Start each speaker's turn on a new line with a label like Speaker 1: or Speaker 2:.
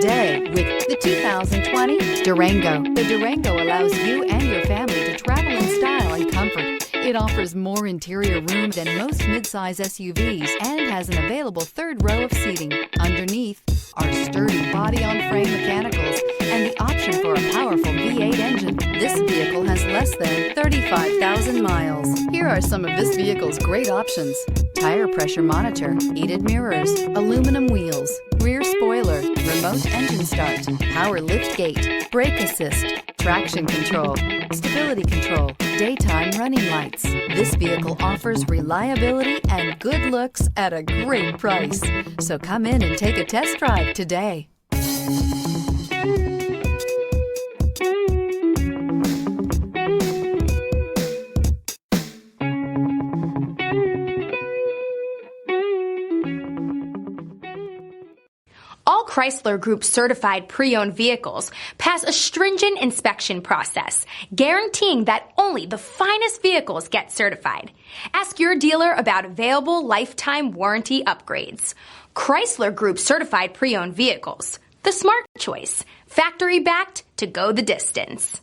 Speaker 1: today with the 2020 Durango. The Durango allows you and your family to travel in style and comfort. It offers more interior room than most midsize SUVs and has an available third row of seating. Underneath are sturdy body-on-frame mechanicals and the option for a powerful V8 engine. This vehicle has less than 35,000 miles. Here are some of this vehicle's great options: tire pressure monitor, heated mirrors, aluminum wheels, rear spoiler, remote engine start, power lift gate, brake assist, traction control, stability control, daytime running lights. This vehicle offers reliability and good looks at a great price. So come in and take a test drive today.
Speaker 2: All Chrysler Group certified pre-owned vehicles pass a stringent inspection process, guaranteeing that only the finest vehicles get certified. Ask your dealer about available lifetime warranty upgrades. Chrysler Group certified pre-owned vehicles, the smart choice, factory backed to go the distance.